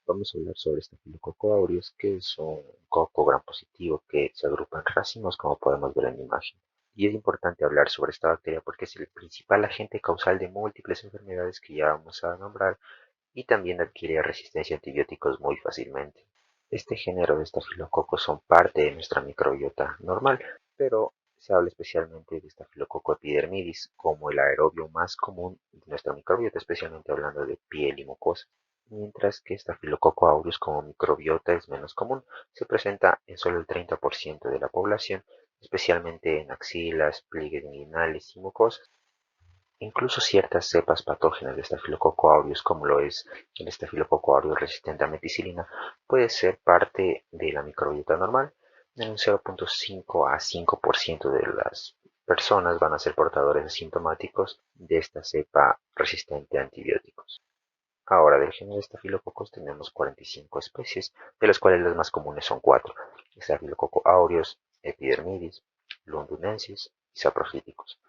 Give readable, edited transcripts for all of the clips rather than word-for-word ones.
Vamos a hablar sobre Staphylococcus aureus, que es un coco gram positivo que se agrupa en racimos, como podemos ver en la imagen. Y es importante hablar sobre esta bacteria porque es el principal agente causal de múltiples enfermedades que ya vamos a nombrar y también adquiere resistencia a antibióticos muy fácilmente. Este género de estafilococos son parte de nuestra microbiota normal, pero se habla especialmente de Staphylococcus epidermidis como el aerobio más común de nuestra microbiota, especialmente hablando de piel y mucosa, mientras que Staphylococcus aureus como microbiota es menos común, se presenta en solo el 30% de la población, especialmente en axilas, pliegues inguinales y mucosas. Incluso ciertas cepas patógenas de Staphylococcus aureus, como lo es el Staphylococcus aureus resistente a meticilina, puede ser parte de la microbiota normal. En un 0.5 a 5% de las personas van a ser portadores asintomáticos de esta cepa resistente a antibióticos. Ahora, del género Staphylococcus tenemos 45 especies, de las cuales las más comunes son 4: Staphylococcus aureus, epidermidis, londinensis y saprophyticus.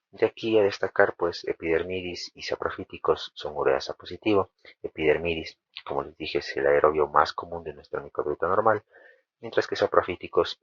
De aquí a destacar, pues, epidermidis y saprophyticus son ureasa positivo. Epidermidis, como les dije, es el aerobio más común de nuestra microbiota normal, mientras que saprophyticus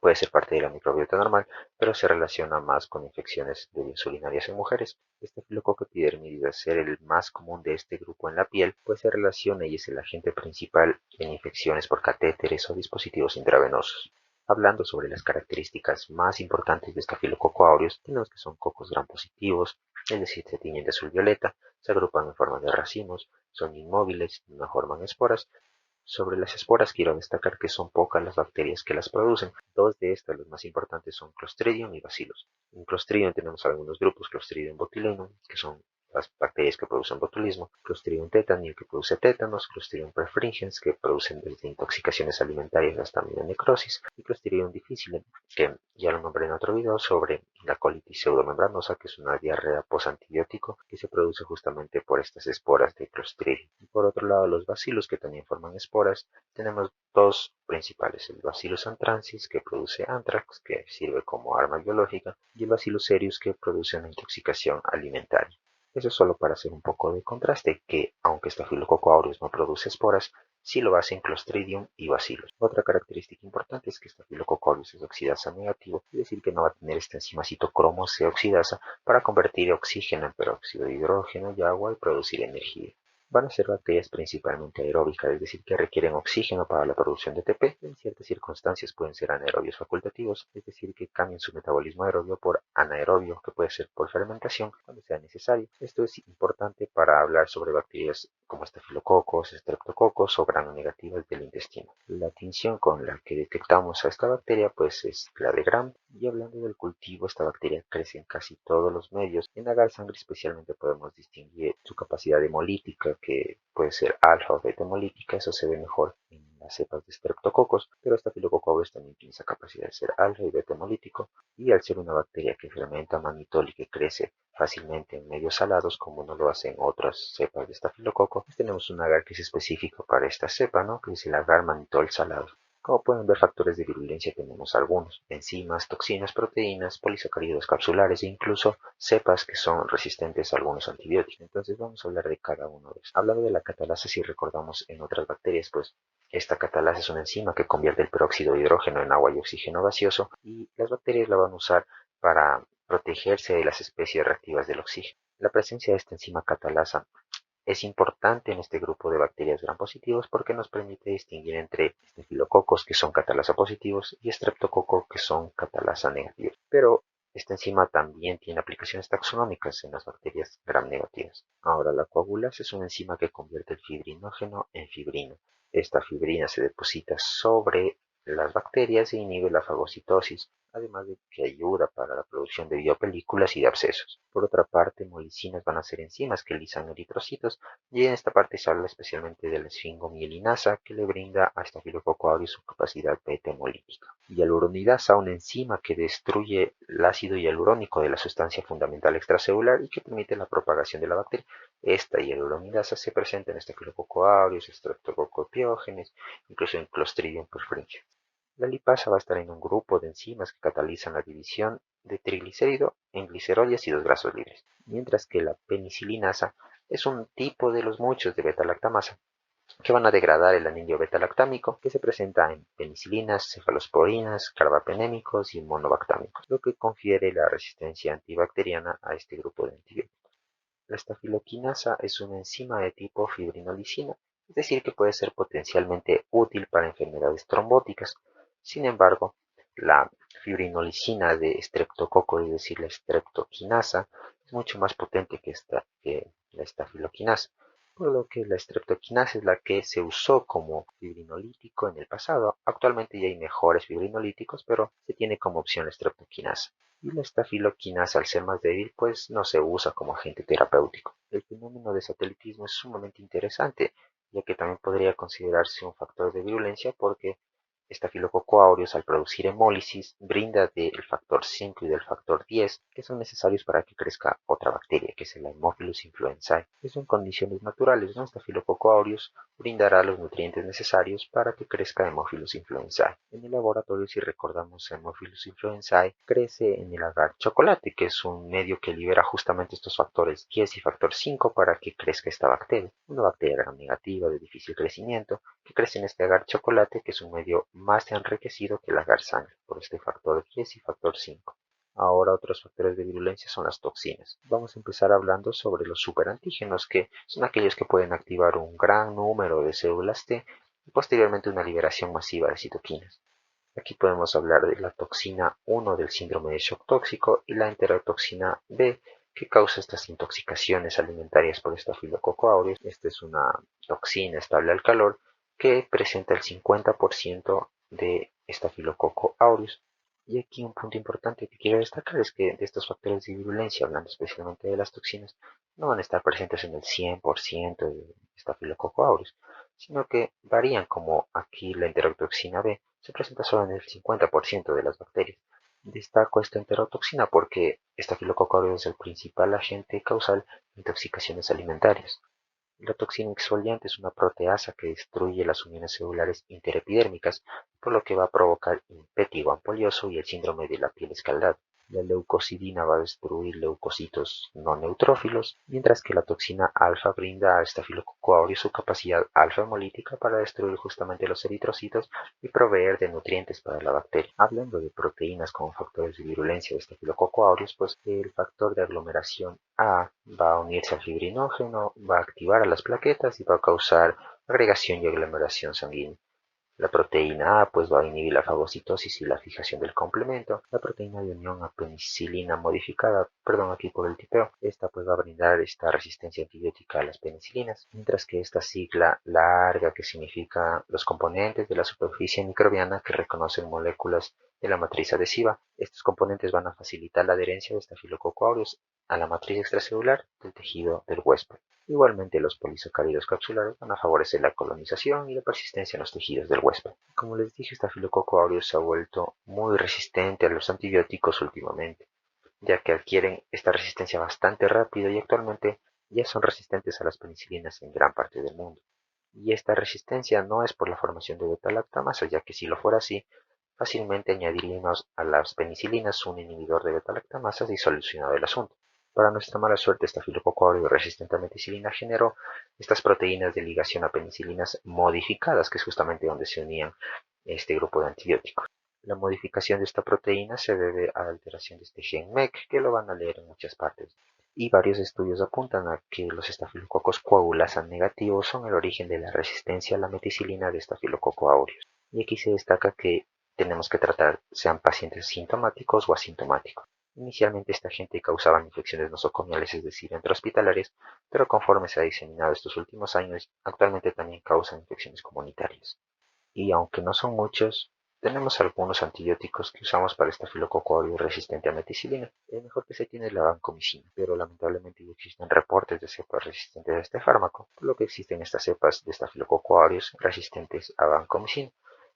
puede ser parte de la microbiota normal, pero se relaciona más con infecciones de vías urinarias en mujeres. Este Staphylococcus epidermidis, al ser el más común de este grupo en la piel, pues se relaciona y es el agente principal en infecciones por catéteres o dispositivos intravenosos. Hablando sobre las características más importantes de Staphylococcus aureus, tenemos que son cocos gram positivos, es decir, se tiñen de azul violeta, se agrupan en forma de racimos, son inmóviles, no forman esporas. Sobre las esporas quiero destacar que son pocas las bacterias que las producen. Dos de estas, las más importantes, son Clostridium y Bacillus. En Clostridium tenemos algunos grupos: Clostridium botulinum, que son las bacterias que producen botulismo; Clostridium tetani, que produce tétanos; Clostridium perfringens, que producen desde intoxicaciones alimentarias hasta necrosis; y Clostridium difficile, que ya lo nombré en otro video sobre la colitis pseudomembranosa, que es una diarrea posantibiótico que se produce justamente por estas esporas de Clostridium. Y por otro lado, los bacilos, que también forman esporas, tenemos dos principales: el Bacillus anthracis, que produce anthrax, que sirve como arma biológica, y el Bacillus cereus, que produce una intoxicación alimentaria. Eso es solo para hacer un poco de contraste, que aunque Staphylococcus aureus no produce esporas, sí lo hacen Clostridium y Bacillus. Otra característica importante es que Staphylococcus aureus es oxidasa negativo, es decir, que no va a tener esta enzima citocromo C oxidasa para convertir oxígeno en peróxido de hidrógeno y agua y producir energía. Van a ser bacterias principalmente aeróbicas, es decir, que requieren oxígeno para la producción de ATP. En ciertas circunstancias pueden ser anaerobios facultativos, es decir, que cambien su metabolismo aerobio por anaerobio, que puede ser por fermentación cuando sea necesario. Esto es importante para hablar sobre bacterias como estafilococos, streptococos o gram-negativas del intestino. La tinción con la que detectamos a esta bacteria pues es la de Gram. Y hablando del cultivo, esta bacteria crece en casi todos los medios. En agar sangre especialmente podemos distinguir su capacidad hemolítica, que puede ser alfa o beta hemolítica. Eso se ve mejor en las cepas de streptococos, pero Staphylococcus aureus también tiene esa capacidad de ser alfa y beta hemolítico. Y al ser una bacteria que fermenta manitol y que crece fácilmente en medios salados, como no lo hacen otras cepas de estafilococo, pues tenemos un agar que es específico para esta cepa, ¿no? Que es el agar manitol salado. Como pueden ver, factores de virulencia tenemos algunos: enzimas, toxinas, proteínas, polisacáridos capsulares e incluso cepas que son resistentes a algunos antibióticos. Entonces vamos a hablar de cada uno de ellos. Hablando de la catalasa, si recordamos en otras bacterias, pues esta catalasa es una enzima que convierte el peróxido de hidrógeno en agua y oxígeno gaseoso, y las bacterias la van a usar para protegerse de las especies reactivas del oxígeno. La presencia de esta enzima catalasa es importante en este grupo de bacterias gram positivos porque nos permite distinguir entre estafilococos, que son catalasa positivos, y estreptococo, que son catalasa negativos. Pero esta enzima también tiene aplicaciones taxonómicas en las bacterias gram negativas. Ahora, la coagulasa es una enzima que convierte el fibrinógeno en fibrina. Esta fibrina se deposita sobre las bacterias e inhibe la fagocitosis, además de que ayuda para la producción de biopelículas y de abscesos. Por otra parte, molicinas van a ser enzimas que lisan eritrocitos, y en esta parte se habla especialmente de la esfingomielinasa, que le brinda a Staphylococcus aureus su capacidad beta-hemolítica. Hialuronidasa, una enzima que destruye el ácido hialurónico de la sustancia fundamental extracelular y que permite la propagación de la bacteria. Esta hialuronidasa se presenta en Staphylococcus aureus, Streptococcus pyogenes, incluso en Clostridium perfringens. La lipasa va a estar en un grupo de enzimas que catalizan la división de triglicérido en glicerol y ácidos grasos libres, mientras que la penicilinasa es un tipo de los muchos de beta-lactamasa. que van a degradar el anillo beta-lactámico que se presenta en penicilinas, cefalosporinas, carbapenémicos y monobactámicos, lo que confiere la resistencia antibacteriana a este grupo de antibióticos. La estafiloquinasa es una enzima de tipo fibrinolicina, es decir, que puede ser potencialmente útil para enfermedades trombóticas. Sin embargo, la fibrinolicina de Streptococcus, es decir, la streptokinasa, es mucho más potente que la estafiloquinasa, por lo que la streptokinasa es la que se usó como fibrinolítico en el pasado. Actualmente ya hay mejores fibrinolíticos, pero se tiene como opción la streptokinasa. Y la estafiloquinasa, al ser más débil, pues no se usa como agente terapéutico. El fenómeno de satelitismo es sumamente interesante, ya que también podría considerarse un factor de virulencia porque Staphylococcus aureus, al producir hemólisis, brinda del factor 5 y del factor 10 que son necesarios para que crezca otra bacteria, que es el Haemophilus influenzae. Eso en condiciones naturales, ¿no? Staphylococcus aureus brindará los nutrientes necesarios para que crezca Haemophilus influenzae. En el laboratorio, si recordamos, Haemophilus influenzae crece en el agar chocolate, que es un medio que libera justamente estos factores 10 y factor 5 para que crezca esta bacteria. Una bacteria gram negativa de difícil crecimiento que crece en este agar chocolate, que es un medio más enriquecido que el agar sangre, por este factor 10 y factor 5. Ahora otros factores de virulencia son las toxinas. Vamos a empezar hablando sobre los superantígenos, que son aquellos que pueden activar un gran número de células T y posteriormente una liberación masiva de citoquinas. Aquí podemos hablar de la toxina 1 del síndrome de shock tóxico y la enterotoxina B, que causa estas intoxicaciones alimentarias por Staphylococcus aureus. Esta es una toxina estable al calor que presenta el 50% de Staphylococcus aureus. Y aquí un punto importante que quiero destacar es que de estos factores de virulencia, hablando especialmente de las toxinas, no van a estar presentes en el 100% de Staphylococcus aureus, sino que varían, como aquí la enterotoxina B se presenta solo en el 50% de las bacterias. Destaco esta enterotoxina porque Staphylococcus aureus es el principal agente causal de intoxicaciones alimentarias. La toxina exfoliante es una proteasa que destruye las uniones celulares interepidérmicas, por lo que va a provocar impétigo ampolioso y el síndrome de la piel escaldada. La leucocidina va a destruir leucocitos no neutrófilos, mientras que la toxina alfa brinda a Staphylococcus aureus su capacidad alfa-hemolítica para destruir justamente los eritrocitos y proveer de nutrientes para la bacteria. Hablando de proteínas como factores de virulencia de Staphylococcus aureus, pues el factor de aglomeración A va a unirse al fibrinógeno, va a activar a las plaquetas y va a causar agregación y aglomeración sanguínea. La proteína A pues va a inhibir la fagocitosis y la fijación del complemento. La proteína de unión a penicilina modificada, perdón aquí por el tipeo, esta pues va a brindar esta resistencia antibiótica a las penicilinas, mientras que esta sigla larga que significa los componentes de la superficie microbiana que reconocen moléculas de la matriz adhesiva. Estos componentes van a facilitar la adherencia de Staphylococcus aureus a la matriz extracelular del tejido del huésped. Igualmente, los polisacáridos capsulares van a favorecer la colonización y la persistencia en los tejidos del huésped. Como les dije, Staphylococcus aureus se ha vuelto muy resistente a los antibióticos últimamente, ya que adquieren esta resistencia bastante rápido y actualmente ya son resistentes a las penicilinas en gran parte del mundo. Y esta resistencia no es por la formación de beta-lactamasa, ya que si lo fuera así, fácilmente añadiríamos a las penicilinas un inhibidor de beta-lactamasas y solucionado el asunto. Para nuestra mala suerte, Staphylococcus aureus resistente a meticilina generó estas proteínas de ligación a penicilinas modificadas, que es justamente donde se unían este grupo de antibióticos. La modificación de esta proteína se debe a la alteración de este gen MEC, que lo van a leer en muchas partes. Y varios estudios apuntan a que los estafilococos coagulasa negativos son el origen de la resistencia a la meticilina de Staphylococcus aureus. Y aquí se destaca que tenemos que tratar sean pacientes sintomáticos o asintomáticos. Inicialmente esta agente causaba infecciones nosocomiales, es decir, intrahospitalarias, pero conforme se ha diseminado estos últimos años, actualmente también causan infecciones comunitarias. Y aunque no son muchos, tenemos algunos antibióticos que usamos para Staphylococcus aureus resistente a meticilina. El mejor que se tiene es la vancomicina, pero lamentablemente ya existen reportes de cepas resistentes a este fármaco, por lo que existen estas cepas de Staphylococcus aureus resistentes a vancomicina.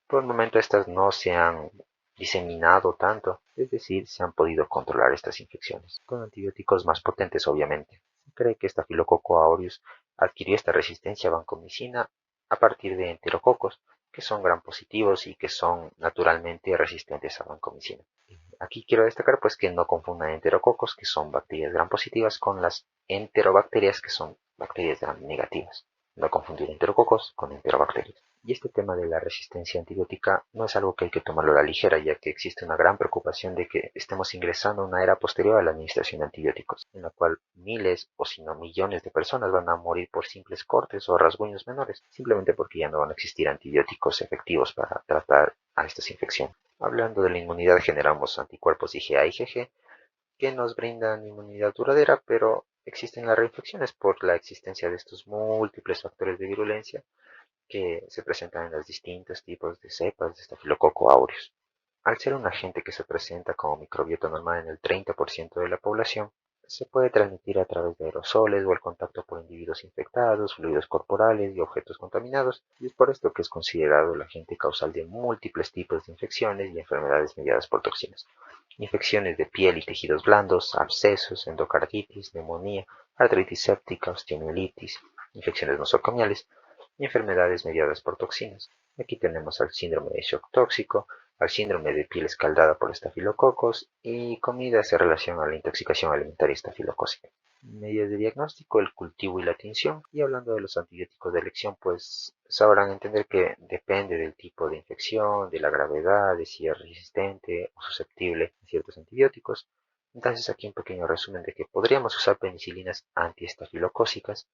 Por el momento estas no se han diseminado tanto, es decir, se han podido controlar estas infecciones, con antibióticos más potentes obviamente. Se cree que Staphylococcus aureus adquirió esta resistencia a vancomicina a partir de enterococos, que son gram positivos y que son naturalmente resistentes a vancomicina. Aquí quiero destacar pues que no confundan enterococos, que son bacterias gram positivas, con las enterobacterias, que son bacterias gram negativas. no confundir enterococos con enterobacterias. Y este tema de la resistencia antibiótica no es algo que hay que tomarlo a la ligera, ya que existe una gran preocupación de que estemos ingresando a una era posterior a la administración de antibióticos, en la cual miles o si no millones de personas van a morir por simples cortes o rasguños menores, simplemente porque ya no van a existir antibióticos efectivos para tratar a estas infecciones. Hablando de la inmunidad, generamos anticuerpos IgA y IgG que nos brindan inmunidad duradera, pero existen las reinfecciones por la existencia de estos múltiples factores de virulencia que se presentan en los distintos tipos de cepas de Staphylococcus aureus. Al ser un agente que se presenta como microbiota normal en el 30% de la población, se puede transmitir a través de aerosoles o el contacto por individuos infectados, fluidos corporales y objetos contaminados, y es por esto que es considerado el agente causal de múltiples tipos de infecciones y enfermedades mediadas por toxinas. Infecciones de piel y tejidos blandos, abscesos, endocarditis, neumonía, artritis séptica, osteomielitis, infecciones nosocomiales y enfermedades mediadas por toxinas. Aquí tenemos al síndrome de shock tóxico, al síndrome de piel escaldada por estafilococos y comidas en relación a la intoxicación alimentaria estafilocócica. Medios de diagnóstico, el cultivo y la tinción. Y hablando de los antibióticos de elección, pues sabrán entender que depende del tipo de infección, de la gravedad, de si es resistente o susceptible a ciertos antibióticos. Entonces aquí un pequeño resumen de que podríamos usar penicilinas antiestafilocócicas,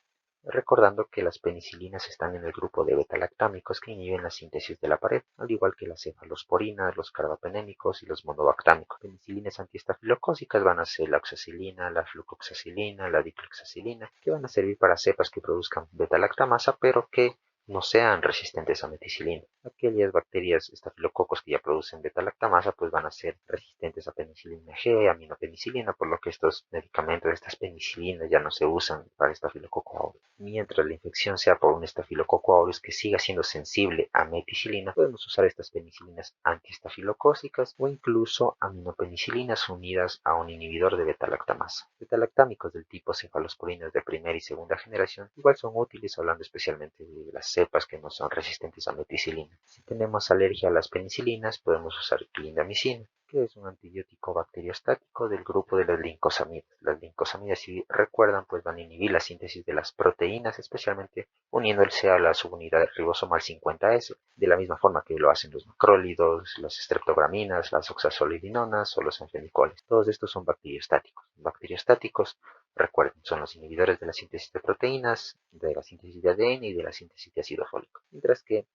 recordando que las penicilinas están en el grupo de beta-lactámicos que inhiben la síntesis de la pared, al igual que las cefalosporinas, los carbapenémicos y los monobactámicos. Penicilinas antiestafilocócicas van a ser la oxacilina, la flucloxacilina, la dicloxacilina, que van a servir para cepas que produzcan beta-lactamasa, pero que no sean resistentes a meticilina. Aquellas bacterias estafilococos que ya producen beta-lactamasa pues van a ser resistentes a penicilina G, aminopenicilina, por lo que estos medicamentos, estas penicilinas ya no se usan para estafilococo aureus. Mientras la infección sea por un estafilococo aureus que siga siendo sensible a meticilina, podemos usar estas penicilinas antiestafilocócicas o incluso aminopenicilinas unidas a un inhibidor de beta-lactamasa. Beta-lactámicos del tipo cefalosporinas de primera y segunda generación igual son útiles, hablando especialmente de las cepas que no son resistentes a meticilina. Si tenemos alergia a las penicilinas, podemos usar clindamicina, que es un antibiótico bacteriostático del grupo de las lincosamidas. Las lincosamidas, si recuerdan, pues van a inhibir la síntesis de las proteínas, especialmente uniéndose a la subunidad ribosomal 50S, de la misma forma que lo hacen los macrólidos, las streptograminas, las oxazolidinonas o los anfenicoles. Todos estos son bacteriostáticos. Bacteriostáticos, recuerden, son los inhibidores de la síntesis de proteínas, de la síntesis de ADN y de la síntesis de ácido fólico. Mientras que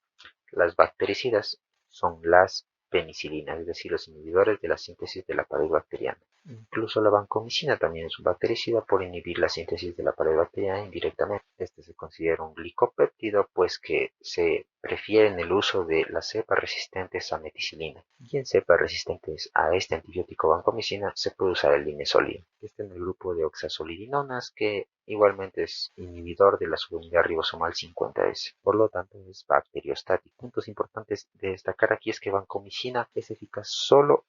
las bactericidas son las penicilinas, es decir, los inhibidores de la síntesis de la pared bacteriana. Incluso la vancomicina también es un bactericida por inhibir la síntesis de la pared bacteriana indirectamente. Este se considera un glicopéptido, pues que se prefiere en el uso de las cepas resistentes a meticilina. Y en cepas resistentes a este antibiótico vancomicina se puede usar el linezolid, que está en el grupo de oxazolidinonas, que igualmente es inhibidor de la subunidad ribosomal 50S. Por lo tanto, es bacteriostático. Puntos importantes de destacar aquí es que vancomicina es eficaz solo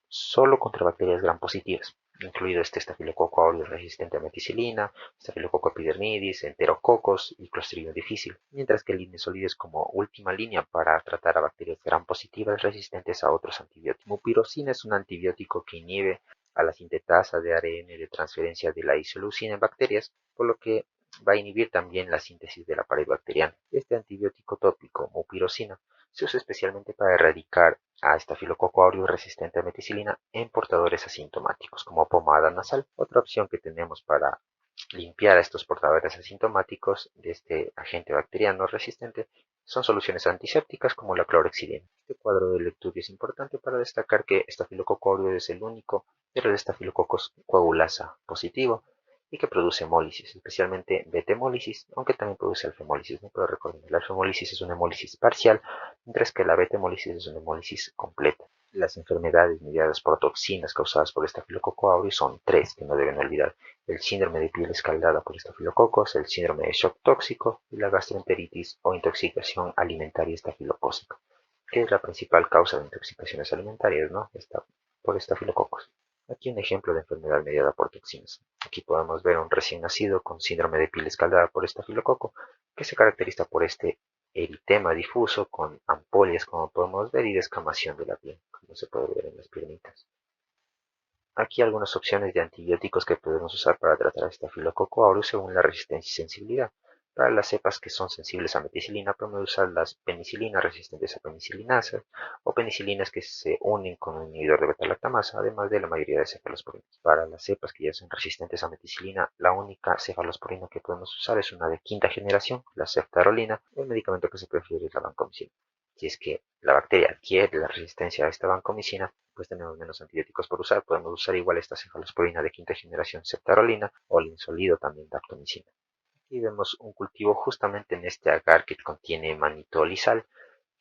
contra bacterias gram positivas, incluido este estafilococo aureus resistente a meticilina, estafilococo epidermidis, enterococos y Clostridium difficile, mientras que el linezolid es como última línea para tratar a bacterias gram positivas resistentes a otros antibióticos. Mupirocina es un antibiótico que inhibe a la sintetasa de ARN de transferencia de la isoleucina en bacterias, por lo que va a inhibir también la síntesis de la pared bacteriana. Este antibiótico tópico, mupirocina, se usa especialmente para erradicar a estafilococo aureus resistente a meticilina en portadores asintomáticos, como pomada nasal. Otra opción que tenemos para limpiar a estos portadores asintomáticos de este agente bacteriano resistente son soluciones antisépticas como la clorhexidina. Este cuadro de lectura es importante para destacar que estafilococo aureus es el único de los estafilococos coagulasa positivo y que produce hemólisis, especialmente beta-hemólisis, aunque también produce alfa-hemólisis, ¿no? Pero recuerden, la alfa-hemólisis es una hemólisis parcial, mientras que la beta-hemólisis es una hemólisis completa. Las enfermedades mediadas por toxinas causadas por estafilococo aureus son tres que no deben olvidar: el síndrome de piel escaldada por estafilococos, el síndrome de shock tóxico y la gastroenteritis o intoxicación alimentaria estafilocócica, que es la principal causa de intoxicaciones alimentarias, ¿no? Por estafilococos. Aquí un ejemplo de enfermedad mediada por toxinas. Aquí podemos ver a un recién nacido con síndrome de piel escaldada por estafilococo, que se caracteriza por este eritema difuso con ampollas, como podemos ver, y descamación de la piel, como se puede ver en las piernitas. Aquí algunas opciones de antibióticos que podemos usar para tratar a Staphylococcus aureus según la resistencia y sensibilidad. Para las cepas que son sensibles a meticilina podemos usar las penicilinas resistentes a penicilinasa o penicilinas que se unen con un inhibidor de beta-lactamasa, además de la mayoría de cefalosporinas. Para las cepas que ya son resistentes a meticilina, la única cefalosporina que podemos usar es una de quinta generación, la ceftarolina. El medicamento que se prefiere es la vancomicina. Si es que la bacteria adquiere la resistencia a esta vancomicina, pues tenemos menos antibióticos por usar. Podemos usar igual esta cefalosporina de quinta generación ceftarolina o linzolid también daptomicina. Aquí vemos un cultivo justamente en este agar que contiene manitolizal,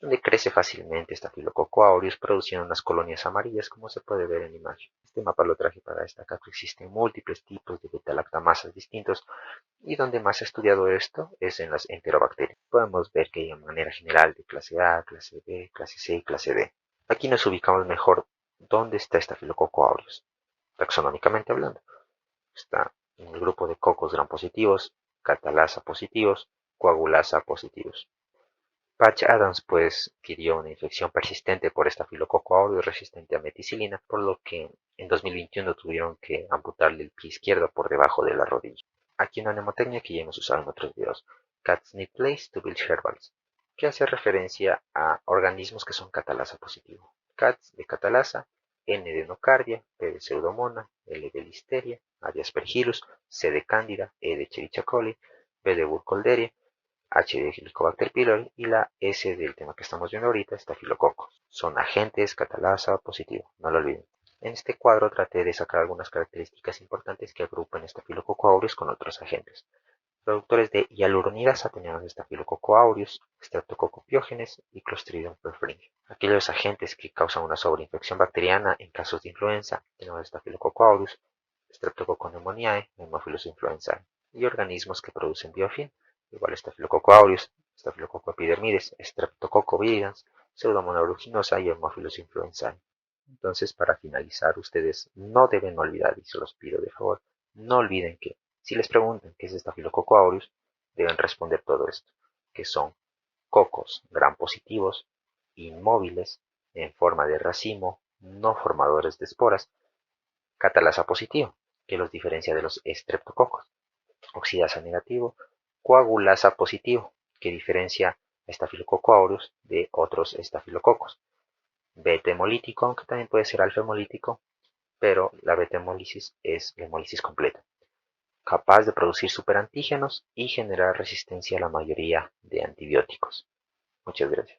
donde crece fácilmente Staphylococcus aureus produciendo unas colonias amarillas como se puede ver en la imagen. Este mapa lo traje para destacar que existen múltiples tipos de beta-lactamasas distintos y donde más se ha estudiado esto es en las enterobacterias. Podemos ver que hay de manera general de clase A, clase B, clase C y clase D. Aquí nos ubicamos mejor dónde está Staphylococcus aureus, taxonómicamente hablando. Está en el grupo de cocos gram positivos, catalasa positivos, coagulasa positivos. Patch Adams pues pidió una infección persistente por Staphylococcus aureus resistente a meticilina, por lo que en 2021 tuvieron que amputarle el pie izquierdo por debajo de la rodilla. Aquí una mnemotecnia que ya hemos usado en otros videos, Cats Need Place to Build Herbals, que hace referencia a organismos que son catalasa positivo. Cats de catalasa, N de nocardia, P de pseudomonas, L de listeria, A de aspergillus, C de cándida, E de Escherichia coli, B de burkholderia, H de Helicobacter pylori y la S del tema que estamos viendo ahorita, Staphylococcus. Son agentes catalasa positivo, no lo olviden. En este cuadro traté de sacar algunas características importantes que agrupan Staphylococcus aureus con otros agentes. Productores de hialuronidasa tenemos Staphylococcus aureus, Streptococcus pyogenes y Clostridium perfringens. Aquellos agentes que causan una sobreinfección bacteriana en casos de influenza tenemos Staphylococcus aureus, Streptococcus pneumoniae, Haemophilus influenzae y organismos que producen biofilm, igual Staphylococcus aureus, Staphylococcus epidermidis, Streptococcus viridans, Pseudomonas aeruginosa y Haemophilus influenzae. Entonces, para finalizar, ustedes no deben olvidar, y se los pido de favor, no olviden que si les preguntan qué es Staphylococcus aureus, deben responder todo esto, que son cocos gram positivos, inmóviles, en forma de racimo, no formadores de esporas, catalasa positivo, que los diferencia de los estreptococos, oxidasa negativo, coagulasa positivo, que diferencia a Staphylococcus aureus de otros estafilococos, beta hemolítico, aunque también puede ser alfa hemolítico, pero la beta hemólisis es la hemólisis completa, capaz de producir superantígenos y generar resistencia a la mayoría de antibióticos. Muchas gracias.